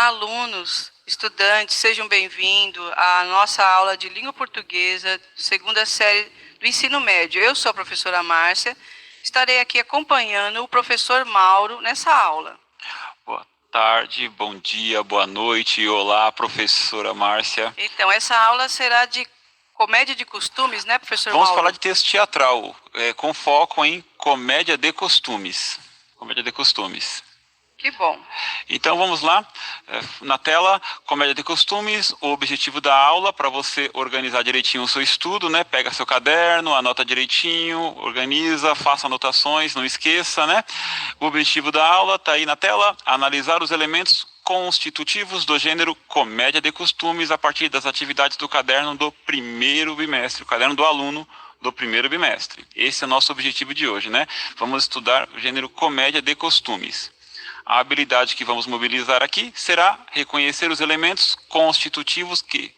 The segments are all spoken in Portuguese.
Olá, alunos, estudantes, sejam bem-vindos à nossa aula de língua portuguesa, segunda série do ensino médio. Eu sou a professora Márcia, estarei aqui acompanhando o professor Mauro nessa aula. Boa tarde, bom dia, boa noite, olá, professora Márcia. Então, essa aula será de comédia de costumes, né, professor Vamos Mauro? falar de texto teatral, com foco em comédia de costumes. Comédia de costumes. Que bom. Então vamos lá, na tela, comédia de costumes, o objetivo da aula para você organizar direitinho o seu estudo, né? Pega seu caderno, anota direitinho, organiza, faça anotações, não esqueça, né? O objetivo da aula está aí na tela, analisar os elementos constitutivos do gênero comédia de costumes a partir das atividades do caderno do primeiro bimestre, o caderno do aluno do primeiro bimestre. Esse é o nosso objetivo de hoje, né? Vamos estudar o gênero comédia de costumes. A habilidade que vamos mobilizar aqui será reconhecer os elementos constitutivos que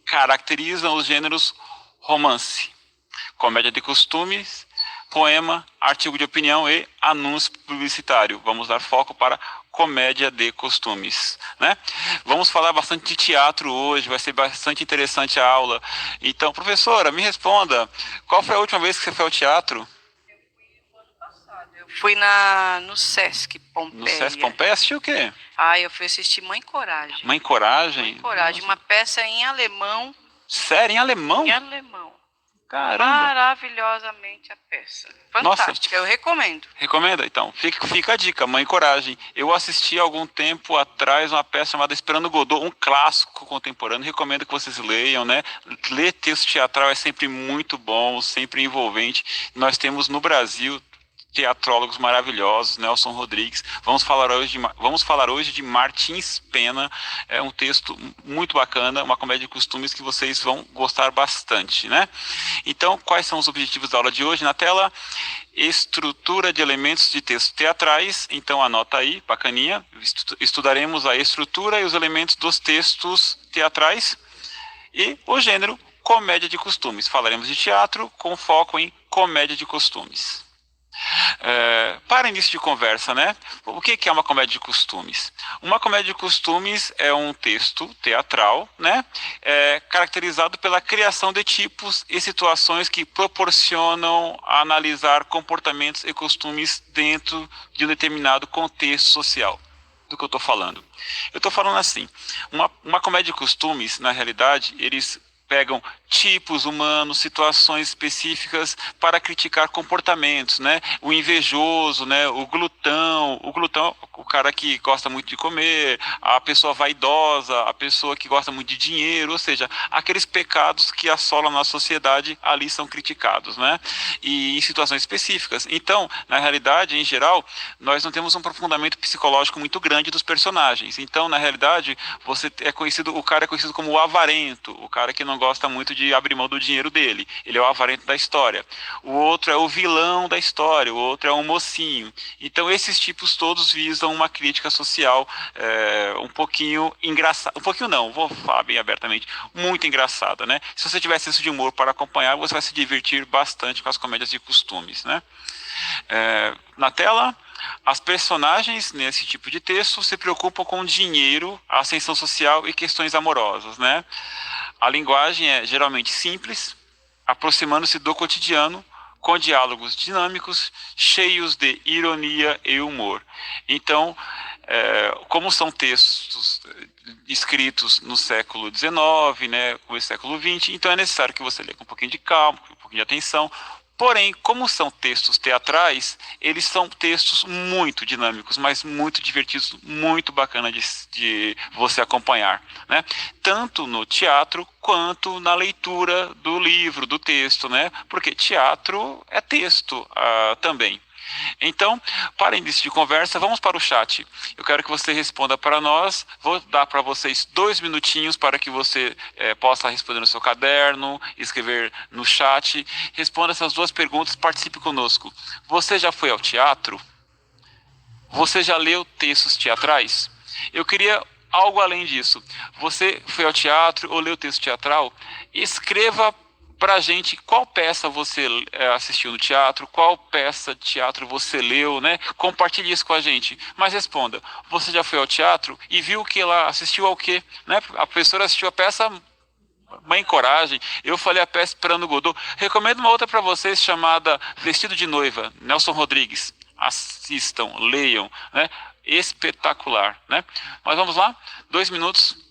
caracterizam os gêneros romance, comédia de costumes, poema, artigo de opinião e anúncio publicitário. Vamos dar foco para comédia de costumes, né? Vamos falar bastante de teatro hoje, vai ser bastante interessante a aula. Então, professora, me responda, qual foi a última vez que você foi ao teatro? Fui no Sesc Pompeia. No Sesc Pompeia assistiu o quê? Eu fui assistir Mãe Coragem. Mãe Coragem? Mãe Coragem, uma peça em alemão. Sério, em alemão? Em alemão. Caramba! Maravilhosamente a peça. Fantástica, eu recomendo. Recomenda? Então, fica a dica, Mãe Coragem. Eu assisti há algum tempo atrás uma peça chamada Esperando Godot, um clássico contemporâneo. Recomendo que vocês leiam, né? Ler texto teatral é sempre muito bom, sempre envolvente. Nós temos no Brasil teatrólogos maravilhosos, Nelson Rodrigues. Vamos falar hoje de Martins Pena, é um texto muito bacana, uma comédia de costumes que vocês vão gostar bastante, né? Então, quais são os objetivos da aula de hoje? Na tela, estrutura de elementos de texto teatrais, então anota aí, bacaninha, estudaremos a estrutura e os elementos dos textos teatrais e o gênero comédia de costumes. Falaremos de teatro com foco em comédia de costumes. Para início de conversa, né? O que é uma comédia de costumes? Uma comédia de costumes é um texto teatral, né? Caracterizado pela criação de tipos e situações que proporcionam a analisar comportamentos e costumes dentro de um determinado contexto social. Do que eu estou falando? Eu estou falando assim, uma comédia de costumes, na realidade, eles pegam tipos humanos, situações específicas para criticar comportamentos, né? O invejoso, né? O glutão, o cara que gosta muito de comer, a pessoa vaidosa, a pessoa que gosta muito de dinheiro, ou seja, aqueles pecados que assolam na sociedade ali são criticados, né? E em situações específicas. Então, na realidade, em geral, nós não temos um aprofundamento psicológico muito grande dos personagens. Então, na realidade, o cara é conhecido como o avarento, o cara que não gosta muito de abrir mão do dinheiro dele. Ele é o avarento da história. O outro é o vilão da história, o outro é um mocinho. Então esses tipos todos visam uma crítica social um pouquinho engraçada. Um pouquinho não, vou falar bem abertamente, muito engraçada, né? Se você tiver senso de humor para acompanhar, você vai se divertir bastante com as comédias de costumes, né? Na tela, as personagens nesse tipo de texto se preocupam com dinheiro, a ascensão social e questões amorosas, né? A linguagem é geralmente simples, aproximando-se do cotidiano, com diálogos dinâmicos, cheios de ironia e humor. Então, como são textos escritos no século XIX, né, no século XX, então é necessário que você leia com um pouquinho de calma, com um pouquinho de atenção. Porém, como são textos teatrais, eles são textos muito dinâmicos, mas muito divertidos, muito bacana de você acompanhar, né? Tanto no teatro quanto na leitura do livro, do texto, né? Porque teatro é texto também. Então, para início de conversa, vamos para o chat. Eu quero que você responda para nós. Vou dar para vocês 2 minutinhos para que você possa responder no seu caderno, escrever no chat. Responda essas 2 perguntas, participe conosco. Você já foi ao teatro? Você já leu textos teatrais? Eu queria algo além disso. Você foi ao teatro ou leu texto teatral? Escreva Pra gente, qual peça você assistiu no teatro, qual peça de teatro você leu, né? Compartilhe isso com a gente. Mas responda, você já foi ao teatro e viu que ela assistiu ao quê? Né? A professora assistiu a peça Mãe Coragem, eu falei a peça Esperando Godot. Recomendo uma outra para vocês chamada Vestido de Noiva, Nelson Rodrigues. Assistam, leiam, né? Espetacular, né? Mas vamos lá, 2 minutos.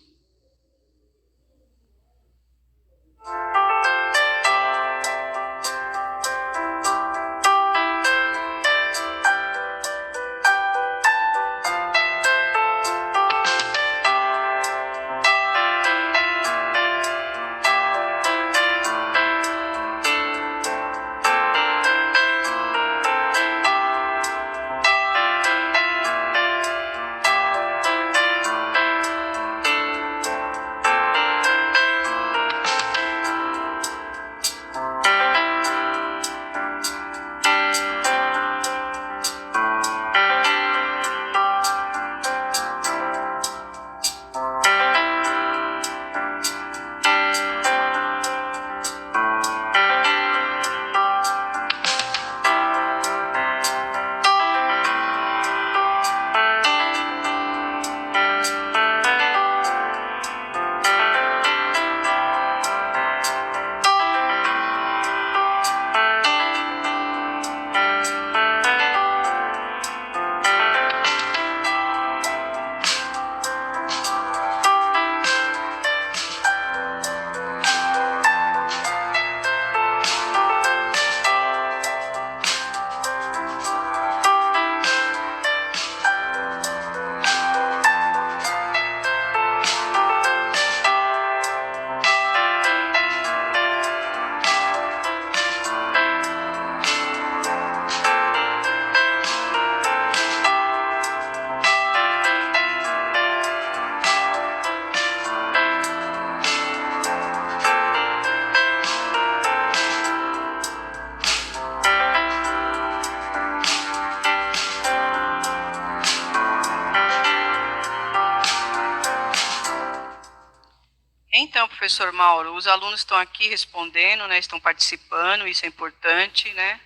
Então, professor Mauro, os alunos estão aqui respondendo, né, estão participando, isso é importante, né?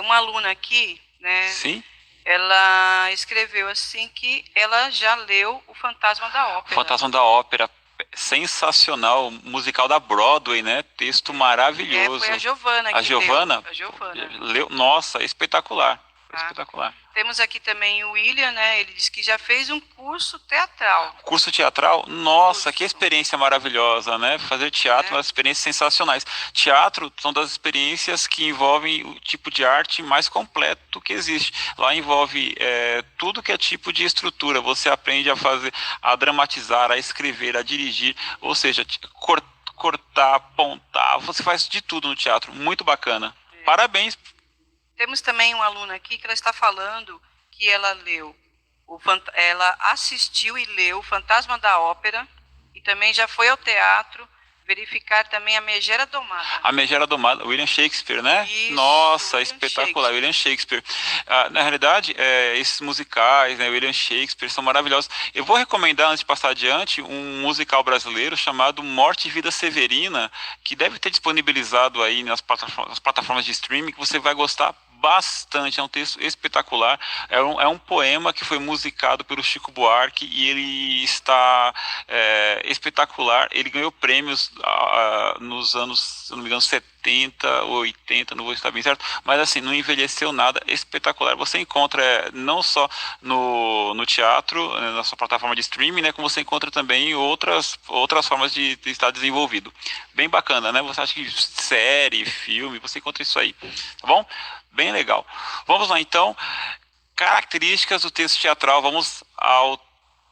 Uma aluna aqui, né, Sim? ela escreveu assim que ela já leu O Fantasma da Ópera. Fantasma da Ópera, sensacional, musical da Broadway, né? Texto maravilhoso. Foi a Giovana que A Giovana? leu. A Giovana. Leu, nossa, espetacular. Tá. Espetacular. Temos aqui também o William, né? Ele disse que já fez um curso teatral. Curso teatral? Nossa, Curso. que experiência maravilhosa, né? Fazer teatro é uma experiência sensacionais. Teatro são das experiências que envolvem o tipo de arte mais completo que existe. Lá envolve tudo que é tipo de estrutura. Você aprende a fazer, a dramatizar, a escrever, a dirigir, ou seja, cortar, apontar. Você faz de tudo no teatro. Muito bacana. Parabéns. Temos também uma aluna aqui que ela está falando que ela leu, ela assistiu e leu O Fantasma da Ópera e também já foi ao teatro verificar também A Megera Domada. A Megera Domada, William Shakespeare, né? Isso, nossa, William espetacular, William Shakespeare. Na realidade, esses musicais, né, William Shakespeare, são maravilhosos. Eu vou recomendar, antes de passar adiante, um musical brasileiro chamado Morte e Vida Severina, que deve ter disponibilizado aí nas plataformas de streaming, que você vai gostar bastante, é um texto espetacular, é um poema que foi musicado pelo Chico Buarque e ele está espetacular, ele ganhou prêmios nos anos, se não me engano, 70 ou 80, não vou estar bem certo, mas assim, não envelheceu nada, espetacular, você encontra não só no teatro, na sua plataforma de streaming, né, como você encontra também outras formas de estar desenvolvido, bem bacana, né, você acha que série, filme, você encontra isso aí, tá bom? Bem legal. Vamos lá, então. Características do texto teatral. Vamos à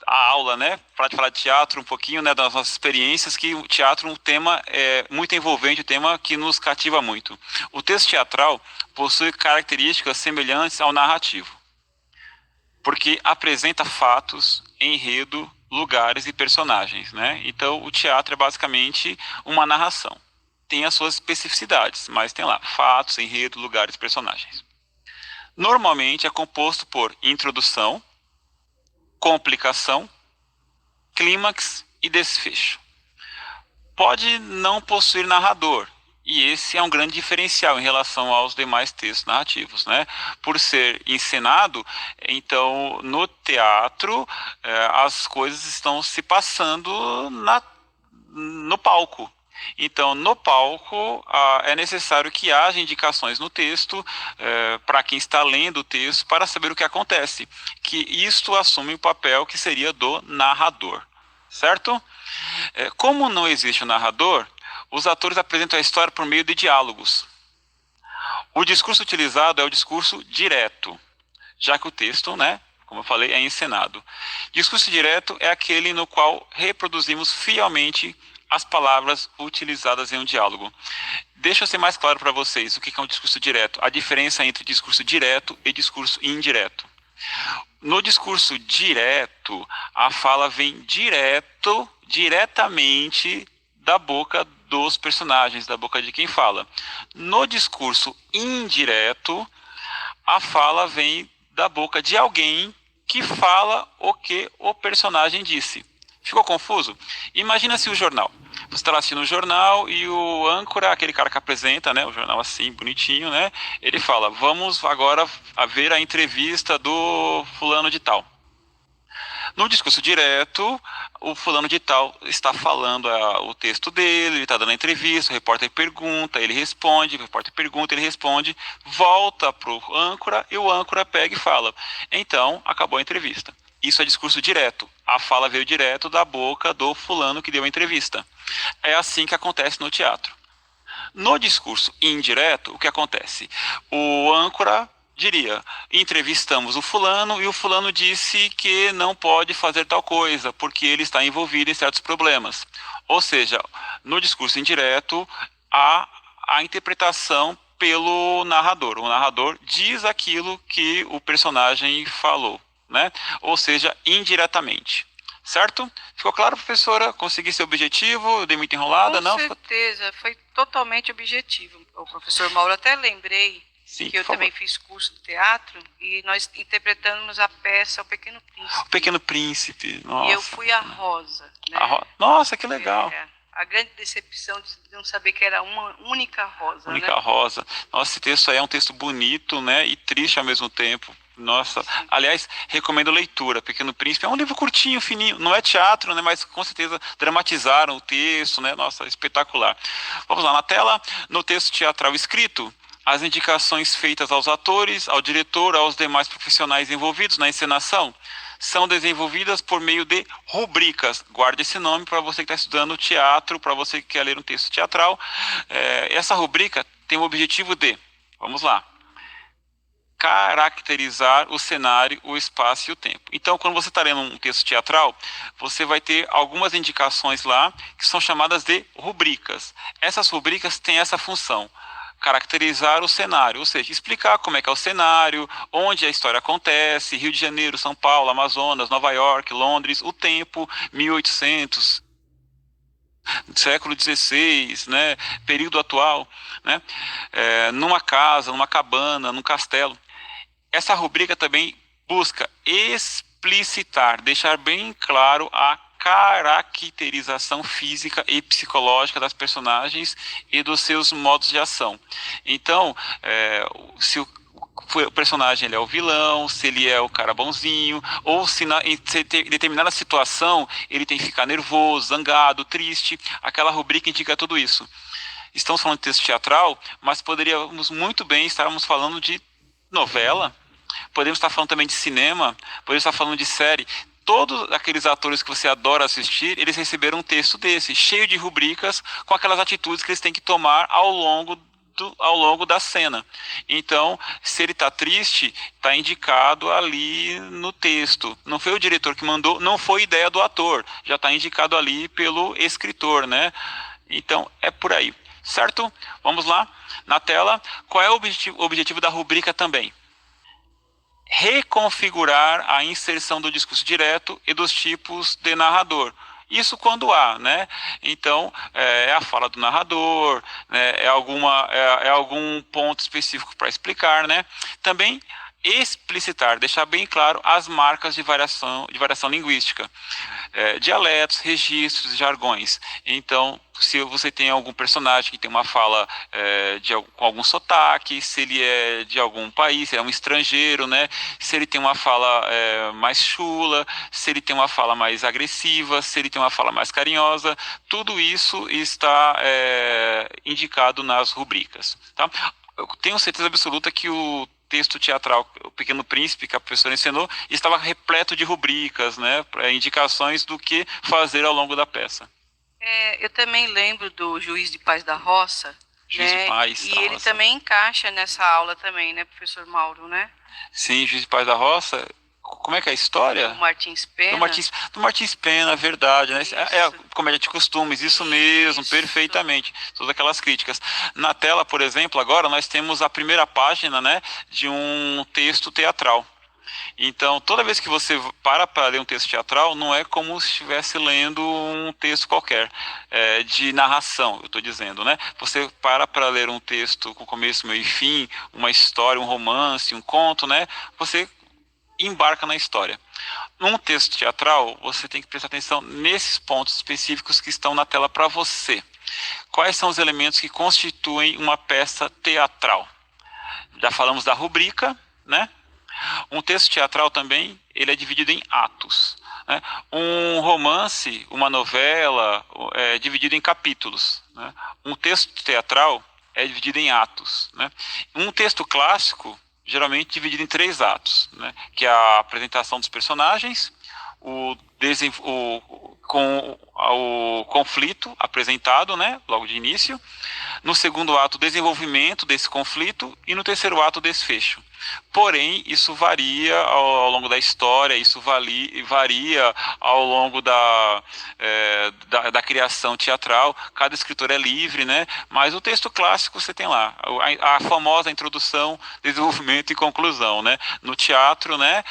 aula, né? Para falar de teatro um pouquinho, né? Das nossas experiências, que o teatro é um tema muito envolvente, um tema que nos cativa muito. O texto teatral possui características semelhantes ao narrativo, porque apresenta fatos, enredo, lugares e personagens, né? Então, o teatro é basicamente uma narração. Tem as suas especificidades, mas tem lá fatos, enredo, lugares, personagens. Normalmente é composto por introdução, complicação, clímax e desfecho. Pode não possuir narrador, E esse é um grande diferencial em relação aos demais textos narrativos, né? Por ser encenado, então no teatro as coisas estão se passando no palco. Então, no palco, é necessário que haja indicações no texto para quem está lendo o texto para saber o que acontece. Que isto assume o papel que seria do narrador, certo? Como não existe o narrador, os atores apresentam a história por meio de diálogos. O discurso utilizado é o discurso direto, já que o texto, né, como eu falei, é encenado. Discurso direto é aquele no qual reproduzimos fielmente as palavras utilizadas em um diálogo. Deixa eu ser mais claro para vocês o que é um discurso direto, a diferença entre discurso direto e discurso indireto. No discurso direto, a fala vem diretamente da boca dos personagens, da boca de quem fala. No discurso indireto, a fala vem da boca de alguém que fala o que o personagem disse. Ficou confuso? Imagina se o jornal. Você está lá assistindo o jornal e o âncora, aquele cara que apresenta, né, o jornal assim, bonitinho, né, ele fala, vamos agora ver a entrevista do fulano de tal. No discurso direto, o fulano de tal está falando o texto dele, ele está dando a entrevista, o repórter pergunta, ele responde, o repórter pergunta, ele responde, volta para o âncora e o âncora pega e fala. Então, acabou a entrevista. Isso é discurso direto. A fala veio direto da boca do fulano que deu a entrevista. É assim que acontece no teatro. No discurso indireto, o que acontece? O âncora diria, entrevistamos o fulano e o fulano disse que não pode fazer tal coisa, porque ele está envolvido em certos problemas. Ou seja, no discurso indireto, há a interpretação pelo narrador. O narrador diz aquilo que o personagem falou, né? Ou seja, indiretamente. Certo? Ficou claro, professora? Consegui seu objetivo? Eu dei muita enrolada, Com não? certeza, foi totalmente objetivo. O professor Mauro, até lembrei Sim, que eu também fiz curso de teatro e nós interpretamos a peça O Pequeno Príncipe. O Pequeno Príncipe, nossa. E eu fui a Rosa. Né? Nossa, que legal. A grande decepção de não saber que era uma única rosa. Única rosa. Nossa, esse texto aí é um texto bonito, né, e triste ao mesmo tempo. Nossa, sim. Aliás, recomendo leitura. Pequeno Príncipe é um livro curtinho, fininho. Não é teatro, né, mas com certeza dramatizaram o texto, né? Nossa, espetacular. Vamos lá, na tela, no texto teatral escrito, as indicações feitas aos atores, ao diretor, aos demais profissionais envolvidos na encenação são desenvolvidas por meio de rubricas. Guarde esse nome para você que está estudando teatro, para você que quer ler um texto teatral. Essa rubrica tem o objetivo de, vamos lá, caracterizar o cenário, o espaço e o tempo. Então, quando você está lendo um texto teatral, você vai ter algumas indicações lá que são chamadas de rubricas. Essas rubricas têm essa função: caracterizar o cenário, ou seja, explicar como é que é o cenário, onde a história acontece, Rio de Janeiro, São Paulo, Amazonas, Nova York, Londres, o tempo, 1800, século XVI, né, período atual, né, numa casa, numa cabana, num castelo. Essa rubrica também busca explicitar, deixar bem claro a caracterização física e psicológica das personagens e dos seus modos de ação. Então, se o personagem ele é o vilão, se ele é o cara bonzinho, ou se em determinada situação ele tem que ficar nervoso, zangado, triste, aquela rubrica indica tudo isso. Estamos falando de texto teatral, mas poderíamos muito bem estarmos falando de novela, podemos estar falando também de cinema, podemos estar falando de série. Todos aqueles atores que você adora assistir, eles receberam um texto desse, cheio de rubricas, com aquelas atitudes que eles têm que tomar ao longo da cena. Então, se ele está triste, está indicado ali no texto. Não foi o diretor que mandou, não foi ideia do ator, já está indicado ali pelo escritor, né? Então, é por aí, certo? Vamos lá, na tela. Qual é o objetivo da rubrica também? Reconfigurar a inserção do discurso direto e dos tipos de narrador. Isso quando há, né? Então, é a fala do narrador, né? É algum ponto específico para explicar, né? Também explicitar, deixar bem claro as marcas de variação linguística. dialetos, registros, jargões. Então, se você tem algum personagem que tem uma fala com algum sotaque, se ele é de algum país, se é um estrangeiro, né? Se ele tem uma fala mais chula, se ele tem uma fala mais agressiva, se ele tem uma fala mais carinhosa, tudo isso está indicado nas rubricas. Tá? Eu tenho certeza absoluta que o texto teatral, O Pequeno Príncipe, que a professora ensinou, estava repleto de rubricas, né, indicações do que fazer ao longo da peça. Eu também lembro do Juiz de Paz da Roça, Juiz de né? Paz E da ele Roça. também encaixa nessa aula também, né, professor Mauro, né? Sim, Juiz de Paz da Roça. Como é que é a história? Do Martins Pena. Do Martins Pena, verdade, né? É a comédia de costumes, isso mesmo, Isso. perfeitamente. Todas aquelas críticas. Na tela, por exemplo, agora nós temos a primeira página, né, de um texto teatral. Então, toda vez que você para ler um texto teatral, não é como se estivesse lendo um texto qualquer, de narração, eu estou dizendo, né? Você para ler um texto com começo, meio e fim, uma história, um romance, um conto, né? Você embarca na história. Num texto teatral, você tem que prestar atenção nesses pontos específicos que estão na tela para você. Quais são os elementos que constituem uma peça teatral? Já falamos da rubrica, né? Um texto teatral também, ele é dividido em atos. Né? Um romance, uma novela, é dividido em capítulos. Né? Um texto teatral é dividido em atos. Né? Um texto clássico, geralmente dividido em 3 atos, né? Que é a apresentação dos personagens, com o conflito apresentado, né, logo de início. No segundo ato, o desenvolvimento desse conflito. E no terceiro ato, o desfecho. Porém, isso varia ao longo da história, isso varia ao longo da criação teatral. Cada escritor é livre, né? Mas o texto clássico você tem lá a famosa introdução, desenvolvimento e conclusão, né? No teatro, né?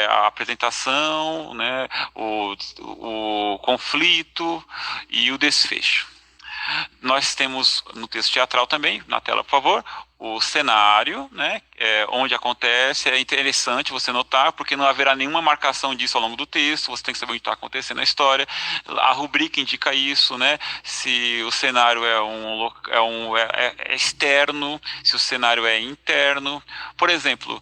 A apresentação, né? O conflito e o desfecho. Nós temos no texto teatral também, na tela, por favor, o cenário, né, onde acontece. É interessante você notar, porque não haverá nenhuma marcação disso ao longo do texto, você tem que saber onde está acontecendo a história. A rubrica indica isso, né, se o cenário é externo, se o cenário é interno. Por exemplo,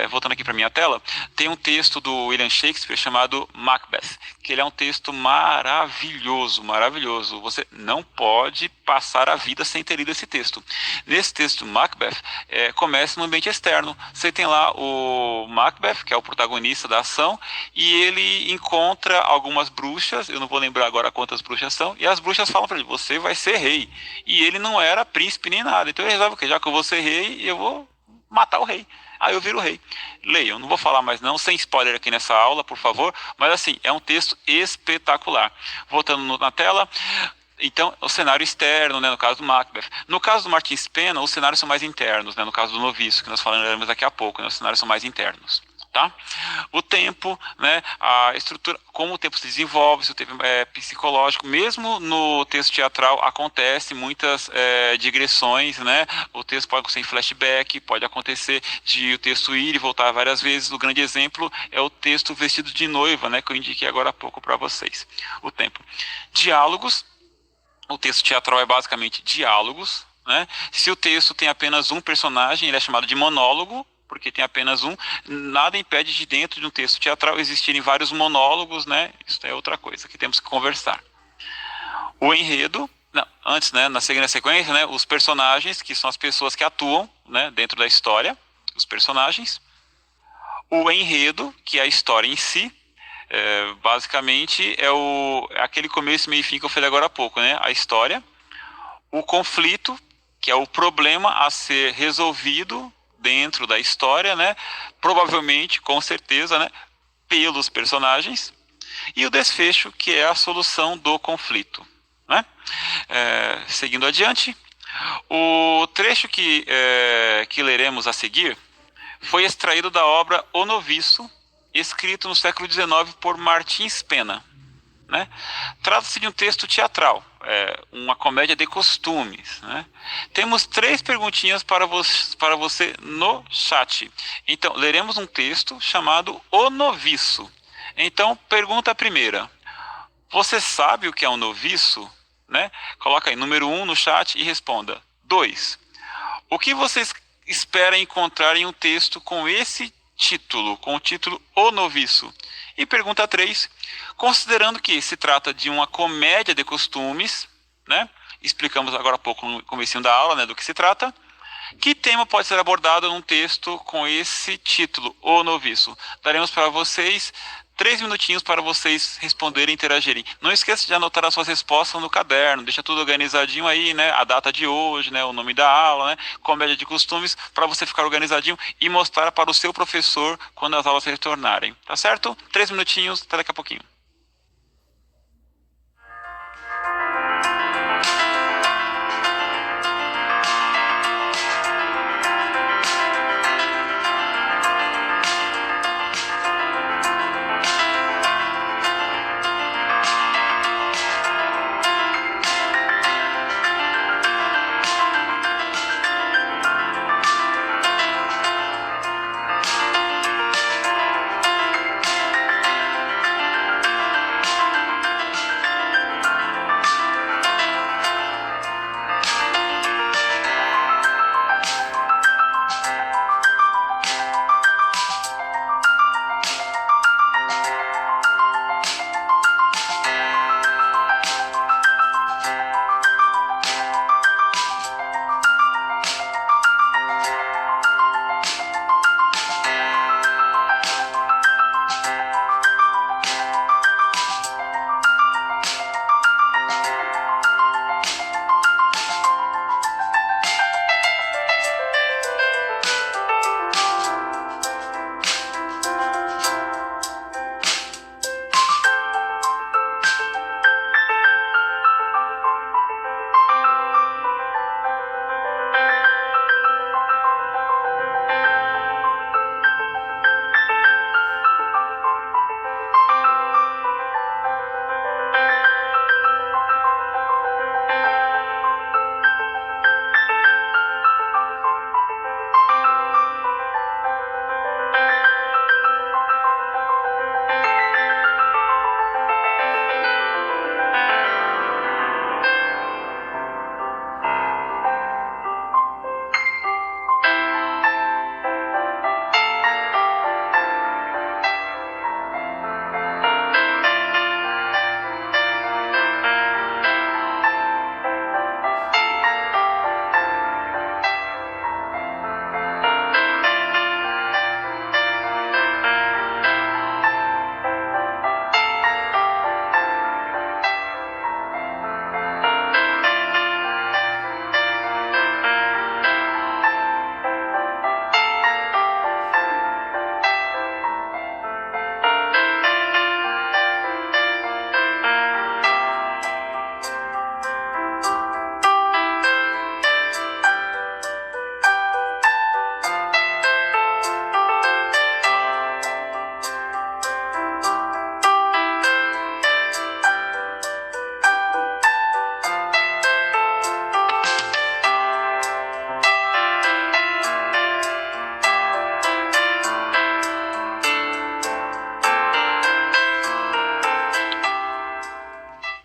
voltando aqui para a minha tela, tem um texto do William Shakespeare chamado Macbeth, que ele é um texto maravilhoso, maravilhoso. Você não pode passar a vida sem ter lido esse texto. Nesse texto, Macbeth, começa no ambiente externo. Você tem lá o Macbeth, que é o protagonista da ação, e ele encontra algumas bruxas, eu não vou lembrar agora quantas bruxas são, e as bruxas falam para ele, você vai ser rei. E ele não era príncipe nem nada, então ele resolve que já que eu vou ser rei, eu vou matar o rei. Aí eu viro rei. Leiam, não vou falar mais não, sem spoiler aqui nessa aula, por favor, mas assim, é um texto espetacular. Voltando na tela, então, o cenário externo, né, no caso do Macbeth. No caso do Martins Pena, os cenários são mais internos, né, no caso do Noviço, que nós falaremos daqui a pouco, né, os cenários são mais internos. Tá? O tempo, né, a estrutura, como o tempo se desenvolve, se o tempo é psicológico, mesmo no texto teatral acontece muitas digressões, né? O texto pode acontecer em flashback, pode acontecer de o texto ir e voltar várias vezes. O grande exemplo é o texto Vestido de Noiva, né, que eu indiquei agora há pouco para vocês. O tempo. Diálogos. O texto teatral é basicamente diálogos, né? Se o texto tem apenas um personagem, ele é chamado de monólogo, porque tem apenas um. Nada impede de dentro de um texto teatral existirem vários monólogos, né? Isso é outra coisa que temos que conversar. O enredo, não, antes, né, na seguinte sequência, né, os personagens, que são as pessoas que atuam, né, dentro da história, os personagens. O enredo, que é a história em si. Basicamente é aquele começo, meio e fim que eu falei agora há pouco, né? A história, o conflito, que é o problema a ser resolvido dentro da história, né? Provavelmente, com certeza, né? Pelos personagens, e o desfecho, que é a solução do conflito, né? Seguindo adiante, o trecho que leremos a seguir foi extraído da obra O Noviço, escrito no século XIX por Martins Pena. Né? Trata-se de um texto teatral, uma comédia de costumes. Né? Temos 3 perguntinhas para você no chat. Então, leremos um texto chamado O Noviço. Então, pergunta primeira. Você sabe o que é um noviço? Né? Coloca aí número 1 no chat e responda. 2. O que você espera encontrar em um texto com esse título, com o título O Noviço? E pergunta 3. Considerando que se trata de uma comédia de costumes, né? Explicamos agora há pouco no comecinho da aula, né, do que se trata. Que tema pode ser abordado num texto com esse título, O Noviço? Daremos para vocês 3 minutinhos para vocês responderem e interagirem. Não esqueça de anotar as suas respostas no caderno, deixa tudo organizadinho aí, né? A data de hoje, né? O nome da aula, né? Comédia de costumes, para você ficar organizadinho e mostrar para o seu professor quando as aulas retornarem. Tá certo? 3 minutinhos, até daqui a pouquinho.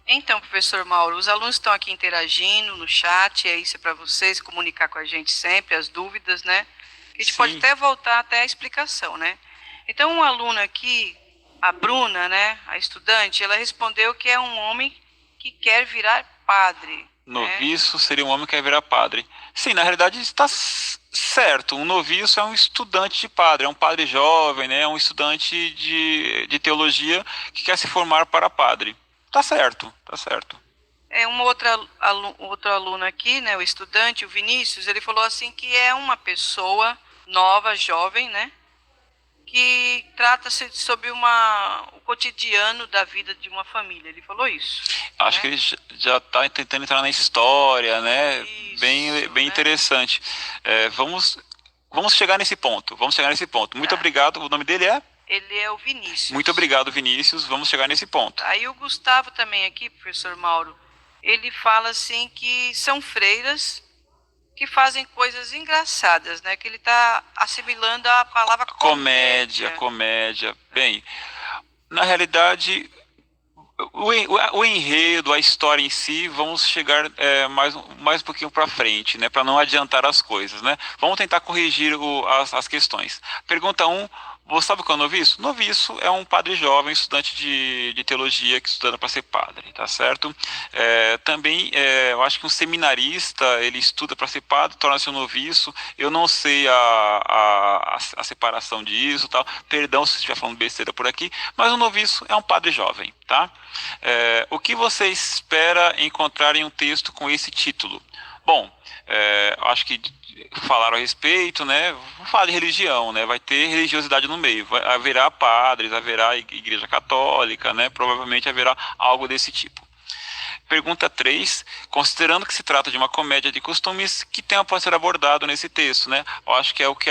Então, professor Mauro, os alunos estão aqui interagindo no chat, é isso para vocês comunicar com a gente sempre, as dúvidas, né? A gente pode até voltar até a explicação, né? Então, um aluno aqui, a Bruna, né, a estudante, ela respondeu que é um homem que quer virar padre. Noviço seria um homem que quer virar padre. Sim, na realidade está certo. Um noviço é um estudante de padre, é um padre jovem, né? É um estudante de teologia que quer se formar para padre. Tá certo, tá certo. Outro aluno aqui, né, o estudante, o Vinícius, ele falou assim que é uma pessoa nova, jovem, né, que trata-se sobre o cotidiano da vida de uma família. Ele falou isso. Acho que ele já está tentando entrar na história, né? Isso, bem interessante. Vamos chegar nesse ponto. Muito obrigado. O nome dele é? Ele é o Vinícius. Muito obrigado, Vinícius. Vamos chegar nesse ponto. Aí o Gustavo também aqui, professor Mauro, ele fala assim que são freiras que fazem coisas engraçadas, né? Que ele está assimilando a palavra comédia. Comédia. Bem, na realidade, O enredo, a história em si, vamos chegar mais um pouquinho para frente, né, para não adiantar as coisas, né? Vamos tentar corrigir as questões. Pergunta um, você sabe o que é um noviço? Noviço é um padre jovem, estudante de teologia que estuda para ser padre, tá certo? Também, eu acho que um seminarista, ele estuda para ser padre, torna-se um noviço. Eu não sei a separação disso, tal. Perdão se estiver falando besteira por aqui, mas um noviço é um padre jovem, tá? O que você espera encontrar em um texto com esse título? Bom, acho que falaram a respeito, né? Vamos falar de religião, né? Vai ter religiosidade no meio, haverá padres, haverá igreja católica, né? Provavelmente haverá algo desse tipo. Pergunta 3, considerando que se trata de uma comédia de costumes, que tema pode ser abordado nesse texto, né? Eu acho que é o que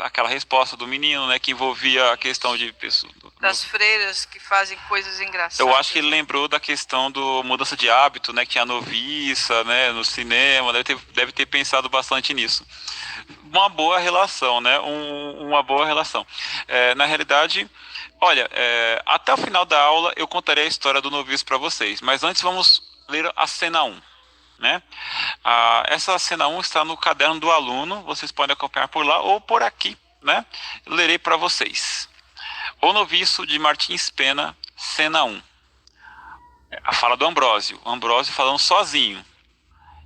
aquela resposta do menino, né, que envolvia a questão de pessoas, Das freiras que fazem coisas engraçadas. eu acho que ele lembrou da questão do mudança de hábito, né, que tinha a noviça, né, no cinema, deve ter pensado bastante nisso. Uma boa relação, né? Uma boa relação. Na realidade, olha, até o final da aula eu contarei a história do noviço para vocês, mas antes vamos ler a cena 1. Né? Essa cena 1 está no caderno do aluno, vocês podem acompanhar por lá ou por aqui, né? Eu lerei para vocês. O noviço de Martins Pena, cena 1. A fala do Ambrósio. O Ambrósio falando sozinho.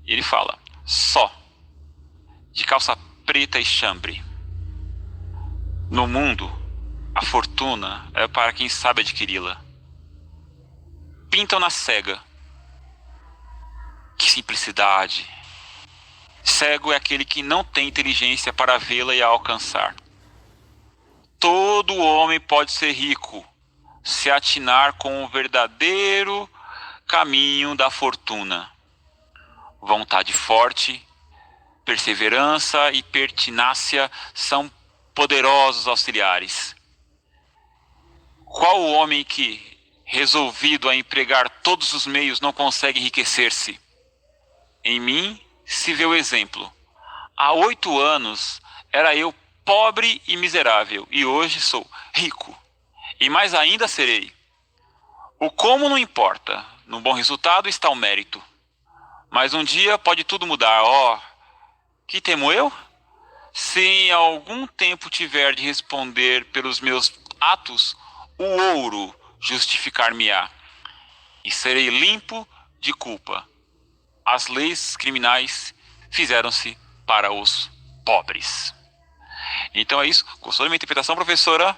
E ele fala, só, de calça preta e chambre. No mundo, a fortuna é para quem sabe adquiri-la. Pintam na cega. Que simplicidade. Cego é aquele que não tem inteligência para vê-la e a alcançar. Todo homem pode ser rico, se atinar com o verdadeiro caminho da fortuna. Vontade forte, perseverança e pertinácia são poderosos auxiliares. Qual o homem que, resolvido a empregar todos os meios, não consegue enriquecer-se? Em mim se vê o exemplo. Há 8 anos era eu pobre e miserável, e hoje sou rico. E mais ainda serei. O como não importa, no bom resultado está o mérito. Mas um dia pode tudo mudar. Que temo eu? Se em algum tempo tiver de responder pelos meus atos, o ouro justificar-me-á. E serei limpo de culpa. As leis criminais fizeram-se para os pobres. Então é isso. Gostou da minha interpretação, professora?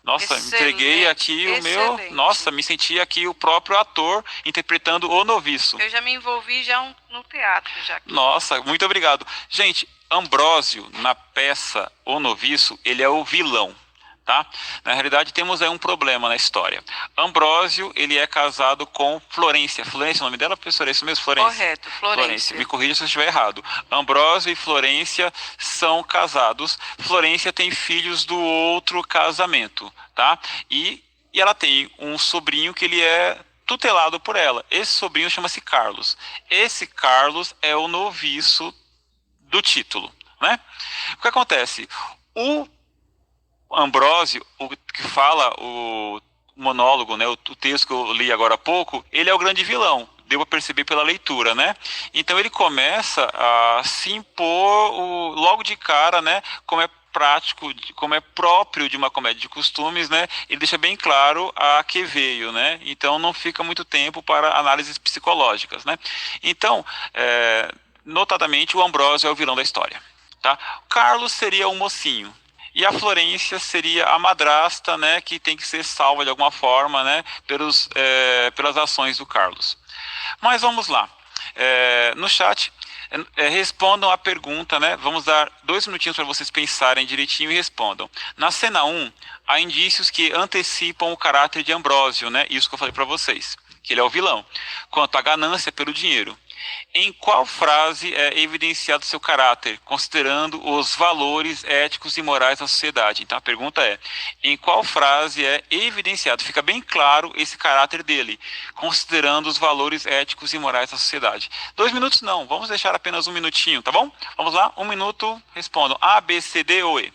Nossa, Excelente, entreguei aqui o meu... excelente. Nossa, me senti aqui o próprio ator interpretando o noviço. Eu já me envolvi já no teatro. Já aqui. Nossa, muito obrigado. Gente, Ambrósio, na peça O Noviço, ele é o vilão. Tá? Na realidade, temos aí um problema na história. Ambrósio, ele é casado com Florência. Florência, o nome dela, professora, é isso mesmo? Florência. Correto, Florência. Me corrija se eu estiver errado. Ambrósio e Florência são casados. Florência tem filhos do outro casamento, tá? E ela tem um sobrinho que ele é tutelado por ela. Esse sobrinho chama-se Carlos. Esse Carlos é o noviço do título, né? O que acontece? O Ambrósio, o que fala o monólogo, né, o texto que eu li agora há pouco, ele é o grande vilão, deu a perceber pela leitura, né? Então ele começa a se impor logo de cara, né, como é prático, como é próprio de uma comédia de costumes, né? Ele deixa bem claro a que veio, né? Então não fica muito tempo para análises psicológicas, né? Então, notadamente, o Ambrósio é o vilão da história, tá? Carlos seria o mocinho. E a Florência seria a madrasta, né, que tem que ser salva de alguma forma, né, pelas ações do Carlos. Mas vamos lá. No chat, respondam a pergunta, né? Vamos dar 2 minutinhos para vocês pensarem direitinho e respondam. Na cena 1, há indícios que antecipam o caráter de Ambrósio, né? Isso que eu falei para vocês, que ele é o vilão. Quanto à ganância pelo dinheiro. Em qual frase é evidenciado seu caráter, considerando os valores éticos e morais da sociedade? Então a pergunta é, em qual frase é evidenciado, fica bem claro esse caráter dele, considerando os valores éticos e morais da sociedade? 2 minutos não, vamos deixar apenas 1 minutinho, tá bom? Vamos lá, 1 minuto, respondam A, B, C, D ou E.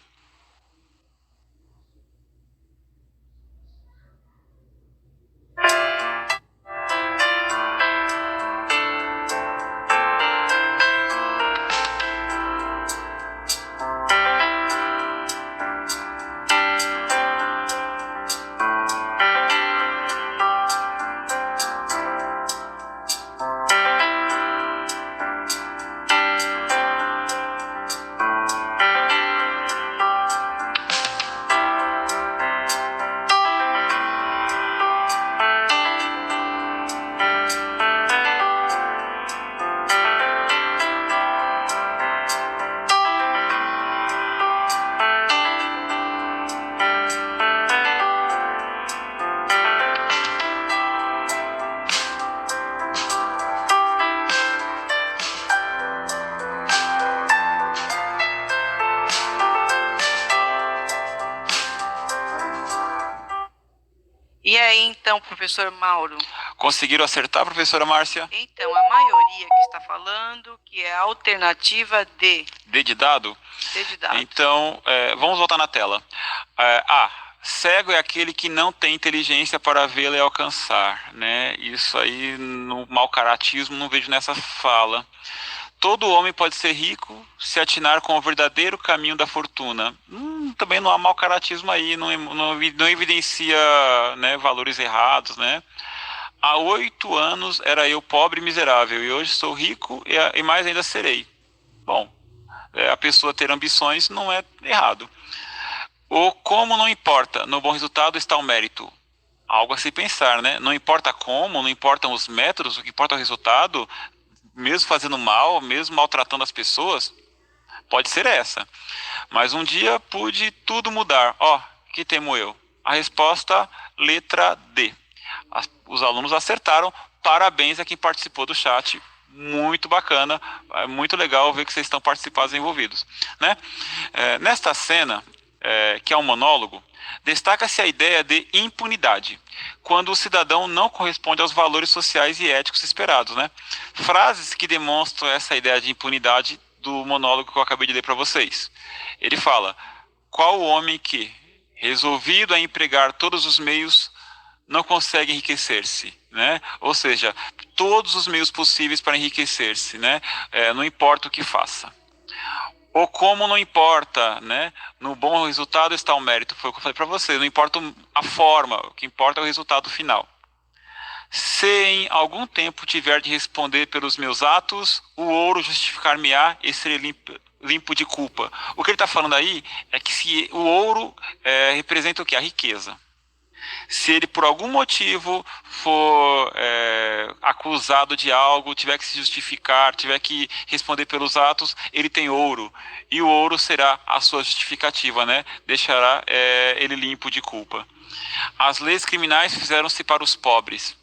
E aí, então, professor Mauro? Conseguiram acertar, professora Márcia? Então, a maioria que está falando que é a alternativa D. D de dado? D de dado. Então, vamos voltar na tela. A. Cego é aquele que não tem inteligência para vê-la e alcançar, né? Isso aí no mau caratismo não vejo nessa fala. Todo homem pode ser rico se atinar com o verdadeiro caminho da fortuna. Também não há mau caratismo aí, não evidencia, né, valores errados, né? Há 8 anos era eu pobre e miserável, e hoje sou rico e mais ainda serei. Bom, a pessoa ter ambições não é errado. O como não importa, no bom resultado está o mérito. Algo a se pensar, né? Não importa como, não importam os métodos, o que importa é o resultado, mesmo fazendo mal, mesmo maltratando as pessoas, pode ser essa. Mas um dia pude tudo mudar. Que temo eu? A resposta, letra D. Os alunos acertaram. Parabéns a quem participou do chat. Muito bacana, muito legal ver que vocês estão participados e envolvidos, né? Nesta cena, que é um monólogo, destaca-se a ideia de impunidade, quando o cidadão não corresponde aos valores sociais e éticos esperados, né? Frases que demonstram essa ideia de impunidade do monólogo que eu acabei de ler para vocês. Ele fala: qual o homem que, resolvido a empregar todos os meios, não consegue enriquecer-se, né? Ou seja, todos os meios possíveis para enriquecer-se, né? Não importa o que faça. Ou como não importa, né? No bom resultado está o mérito, foi o que eu falei para você. Não importa a forma, o que importa é o resultado final. Se em algum tempo tiver de responder pelos meus atos, o ouro justificar-me-á e serei limpo de culpa. O que ele está falando aí é que se o ouro representa o que? A riqueza. Se ele por algum motivo for acusado de algo, tiver que se justificar, tiver que responder pelos atos, ele tem ouro. E o ouro será a sua justificativa, né? Deixará ele limpo de culpa. As leis criminais fizeram-se para os pobres.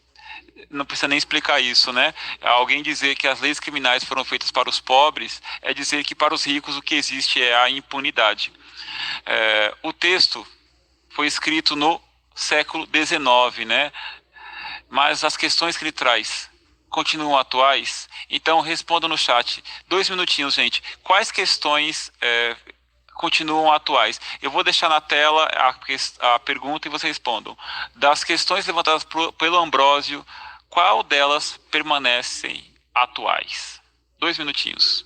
Não precisa nem explicar isso, né? Alguém dizer que as leis criminais foram feitas para os pobres é dizer que para os ricos o que existe é a impunidade. O texto foi escrito no século XIX, né? Mas as questões que ele traz continuam atuais. Então respondam no chat. 2 minutinhos, gente. Quais questões continuam atuais? Eu vou deixar na tela a pergunta e vocês respondam. Das questões levantadas pelo Ambrósio, qual delas permanecem atuais? 2 minutinhos.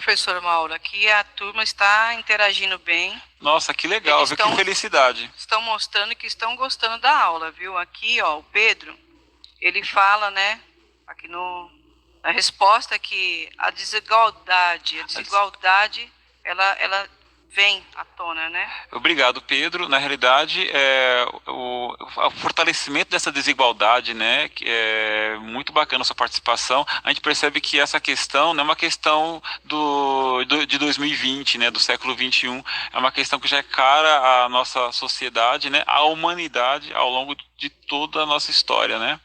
professor Mauro, aqui a turma está interagindo bem. Nossa, que legal, viu? Que felicidade. Estão mostrando que estão gostando da aula, viu? Aqui, ó, o Pedro, ele fala, né, aqui na resposta que a desigualdade, ela vem à tona, né? Obrigado, Pedro. Na realidade, o fortalecimento dessa desigualdade, né, que é muito bacana a sua participação. A gente percebe que essa questão não é uma questão de 2020, né, do século 21, é uma questão que já é cara à nossa sociedade, né, à humanidade ao longo de toda a nossa história, né?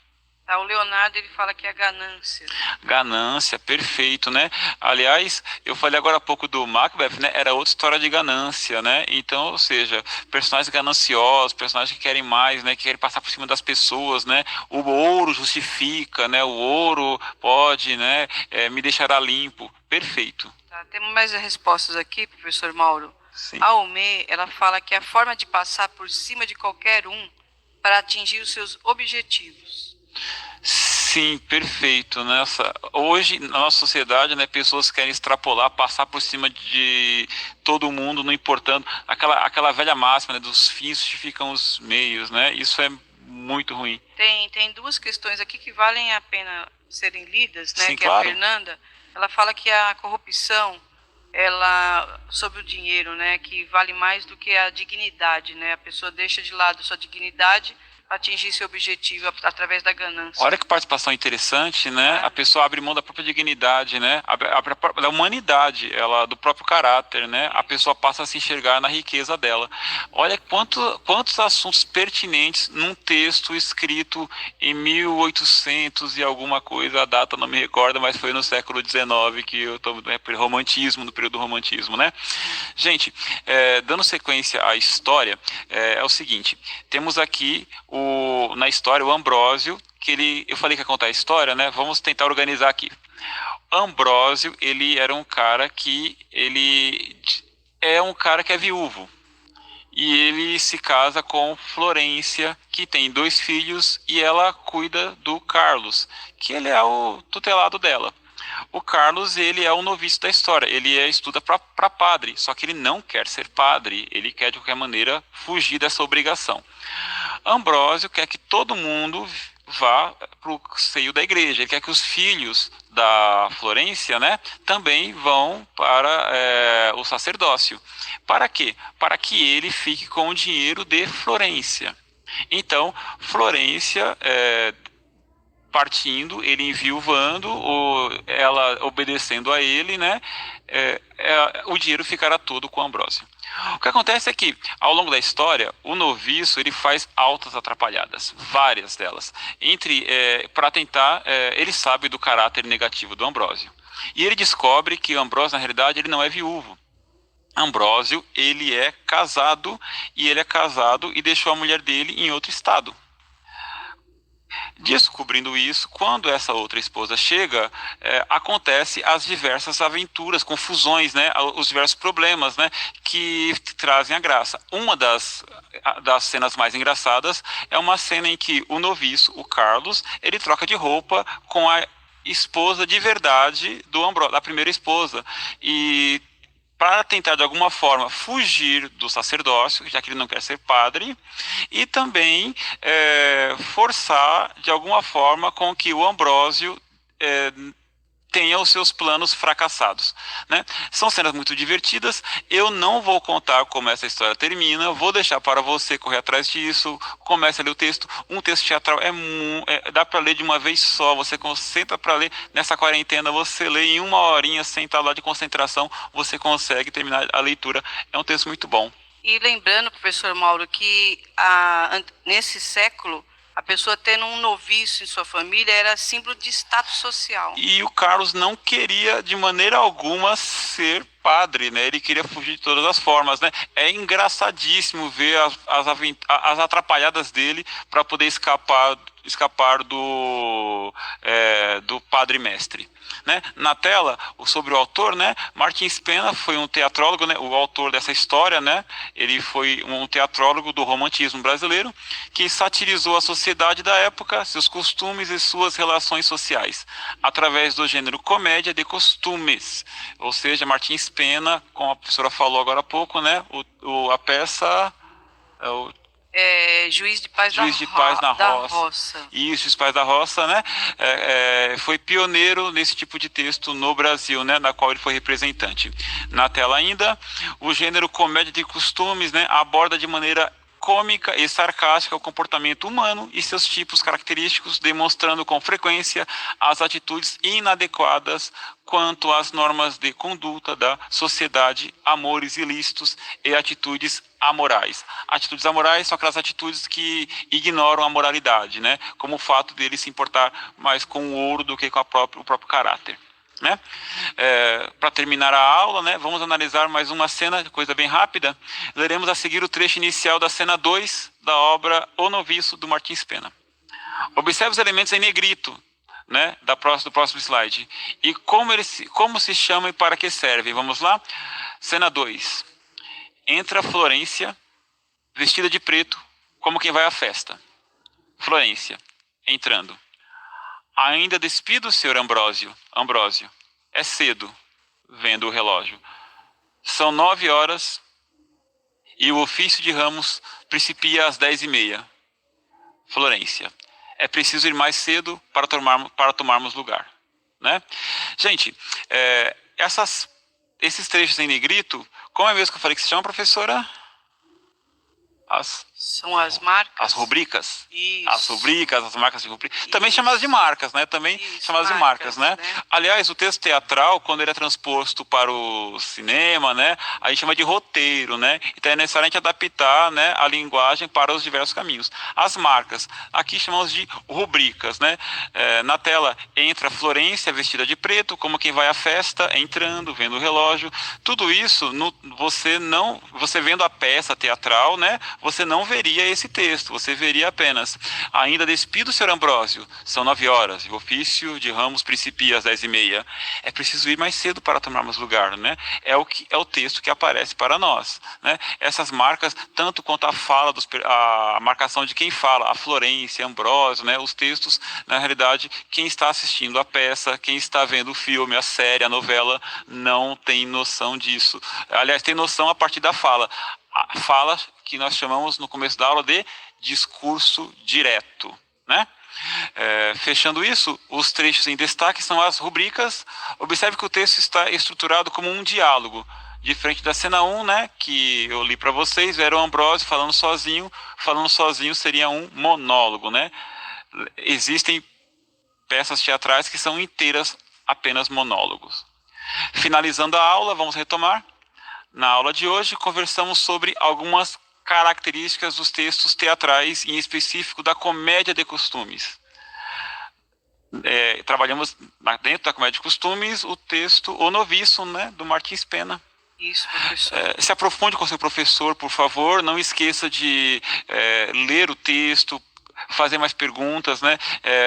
O Leonardo, ele fala que é ganância. Ganância, perfeito, né? Aliás, eu falei agora há pouco do Macbeth, né? Era outra história de ganância, né? Então, ou seja, personagens gananciosos, personagens que querem mais, né? Que querem passar por cima das pessoas, né? O ouro justifica, né? O ouro pode, né? Me deixará limpo. Perfeito. Tá, temos mais respostas aqui, professor Mauro. Sim. A Almê, ela fala que é a forma de passar por cima de qualquer um para atingir os seus objetivos. Sim, perfeito. Hoje, na nossa sociedade, né, pessoas querem extrapolar, passar por cima de todo mundo, não importando. Aquela velha máxima, né, dos fins justificam os meios, né? Isso é muito ruim. Tem duas questões aqui que valem a pena serem lidas, né? Sim, que claro. A Fernanda, ela fala que a corrupção, ela sobre o dinheiro, né, que vale mais do que a dignidade, né? A pessoa deixa de lado sua dignidade atingir seu objetivo através da ganância. Olha que participação interessante, né? A pessoa abre mão da própria dignidade, né? Da humanidade, do próprio caráter, né? A pessoa passa a se enxergar na riqueza dela. Olha quantos assuntos pertinentes num texto escrito em 1800 e alguma coisa, a data não me recordo, mas foi no século XIX que eu estou no período do romantismo, né? Gente, dando sequência à história, é o seguinte, temos aqui na história o Ambrósio, eu falei que ia contar a história, né? Vamos tentar organizar aqui. Ambrósio, ele era um cara que é viúvo. E ele se casa com Florência, que tem 2 filhos, e ela cuida do Carlos, que ele é o tutelado dela. O Carlos, ele é o noviço da história, ele estuda para padre, só que ele não quer ser padre, ele quer de qualquer maneira fugir dessa obrigação. Ambrósio quer que todo mundo vá para o seio da igreja, ele quer que os filhos da Florência, né, também vão para o sacerdócio. Para quê? Para que ele fique com o dinheiro de Florência. Então, Florência partindo, ele enviuvando, ela obedecendo a ele, né? O dinheiro ficará todo com Ambrósio. O que acontece é que, ao longo da história, o noviço ele faz altas atrapalhadas, várias delas. Para tentar, ele sabe do caráter negativo do Ambrósio. E ele descobre que Ambrósio, na realidade, ele não é viúvo. Ambrósio, ele é casado e deixou a mulher dele em outro estado. Descobrindo isso, quando essa outra esposa chega, acontece as diversas aventuras, confusões, né, os diversos problemas, né, que trazem a graça. Uma das cenas mais engraçadas é uma cena em que o noviço, o Carlos, ele troca de roupa com a esposa de verdade do Ambrósio, da primeira esposa, e para tentar de alguma forma fugir do sacerdócio, já que ele não quer ser padre, e também forçar de alguma forma com que o Ambrósio tenha os seus planos fracassados, né? São cenas muito divertidas, eu não vou contar como essa história termina, vou deixar para você correr atrás disso, comece a ler o texto, um texto teatral dá para ler de uma vez só, você concentra para ler, nessa quarentena você lê em 1 horinha, sentado lá de concentração, você consegue terminar a leitura, é um texto muito bom. E lembrando, professor Mauro, que nesse século, a pessoa tendo um noviço em sua família era símbolo de status social. E o Carlos não queria de maneira alguma ser padre, né? Ele queria fugir de todas as formas, né? É engraçadíssimo ver as atrapalhadas dele para poder escapar escapar do Padre Mestre. Né? Na tela, sobre o autor, né? Martins Pena foi um teatrólogo, né? O autor dessa história, né? Ele foi um teatrólogo do romantismo brasileiro que satirizou a sociedade da época, seus costumes e suas relações sociais, através do gênero comédia de costumes. Ou seja, Martins Pena, como a professora falou agora há pouco, né? A peça é o Juiz de Paz, Juiz de Paz na da Roça. Roça. Isso, Juiz de Paz da Roça, né? Foi pioneiro nesse tipo de texto no Brasil, né? Na qual ele foi representante. Na tela ainda, o gênero comédia de costumes, né? Aborda de maneira cômica e sarcástica o comportamento humano e seus tipos característicos, demonstrando com frequência as atitudes inadequadas quanto às normas de conduta da sociedade, amores ilícitos e atitudes amorais. Atitudes amorais são aquelas atitudes que ignoram a moralidade, né? Como o fato dele se importar mais com o ouro do que com o próprio caráter. Né? Para terminar a aula, né, vamos analisar mais uma cena, coisa bem rápida. Leremos a seguir o trecho inicial da cena 2 da obra O Noviço, do Martins Pena. Observe os elementos em negrito, né, do próximo slide. E como se chama e para que serve. Vamos lá? Cena 2. Entra Florência, vestida de preto, como quem vai à festa. Florência, entrando. Ainda despido, senhor Ambrósio. Ambrósio. É cedo, vendo o relógio. São 9 horas e o ofício de ramos principia às 10h30. Florência. É preciso ir mais cedo para tomarmos lugar. Né? Gente, esses trechos em negrito, como é mesmo que eu falei que se chama, professora? São as marcas. As rubricas. Isso. As rubricas, as marcas de rubricas. Também chamadas de marcas, né? Também chamadas de marcas, né? Aliás, o texto teatral, quando ele é transposto para o cinema, né? A gente chama de roteiro, né? Então é necessário a gente adaptar, né, a linguagem para os diversos caminhos. As marcas, aqui chamamos de rubricas, né? Na tela entra Florência vestida de preto, como quem vai à festa, entrando, vendo o relógio. Tudo isso, você vendo a peça teatral, né? Você não veria esse texto, você veria apenas: ainda despido, senhor Ambrósio, são 9 horas, e o ofício de ramos principia às 10h30. É preciso ir mais cedo para tomarmos lugar, né? É o texto que aparece para nós, né? Essas marcas, tanto quanto a fala, a marcação de quem fala, a Florência, Ambrósio, né? Os textos, na realidade, quem está assistindo a peça, quem está vendo o filme, a série, a novela, não tem noção disso. Aliás, tem noção a partir da fala. A fala que nós chamamos no começo da aula de discurso direto, né? Fechando isso, os trechos em destaque são as rubricas. Observe que o texto está estruturado como um diálogo, diferente da cena 1, né, que eu li para vocês, era o Ambrósio falando sozinho seria um monólogo, né? Existem peças teatrais que são inteiras apenas monólogos. Finalizando a aula, vamos retomar. Na aula de hoje, conversamos sobre algumas características dos textos teatrais, em específico da comédia de costumes. Trabalhamos dentro da comédia de costumes o texto O Noviço, né, do Martins Pena. Isso, professor. Se aprofunde com seu professor, por favor. Não esqueça de ler o texto, fazer mais perguntas, né?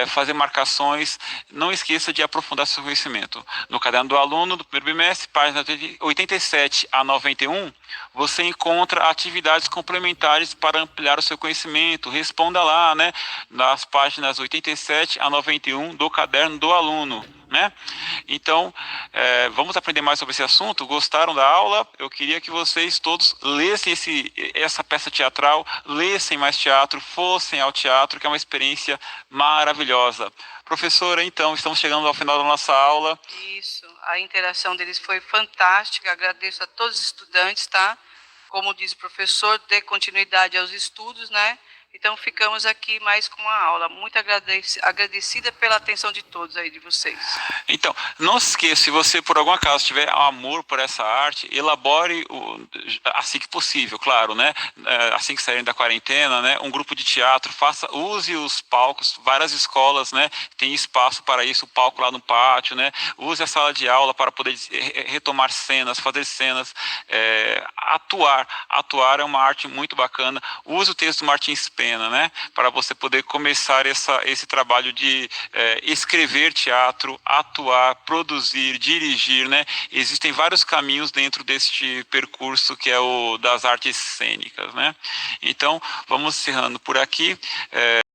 Fazer marcações. Não esqueça de aprofundar seu conhecimento. No caderno do aluno do primeiro bimestre, página 87 a 91, você encontra atividades complementares para ampliar o seu conhecimento. Responda lá, né? Nas páginas 87 a 91 do caderno do aluno. Né? Então, vamos aprender mais sobre esse assunto. Gostaram da aula? Eu queria que vocês todos lessem essa peça teatral, lessem mais teatro, fossem ao teatro, que é uma experiência maravilhosa. Professora, então, estamos chegando ao final da nossa aula. Isso, a interação deles foi fantástica. Agradeço a todos os estudantes, tá? Como diz o professor, dê continuidade aos estudos, né? Então, ficamos aqui mais com uma aula. Muito agradecida pela atenção de todos aí, de vocês. Então, não se esqueça, se você, por algum acaso, tiver amor por essa arte, elabore, assim que possível, claro, né? Assim que saírem da quarentena, né? Um grupo de teatro, use os palcos, várias escolas, né? Tem espaço para isso, o palco lá no pátio, né? Use a sala de aula para poder retomar cenas, fazer cenas, atuar. Atuar é uma arte muito bacana. Use o texto do Martins Pena antena, né? Para você poder começar esse trabalho de escrever teatro, atuar, produzir, dirigir, né? Existem vários caminhos dentro deste percurso que é o das artes cênicas, né? Então, vamos encerrando por aqui.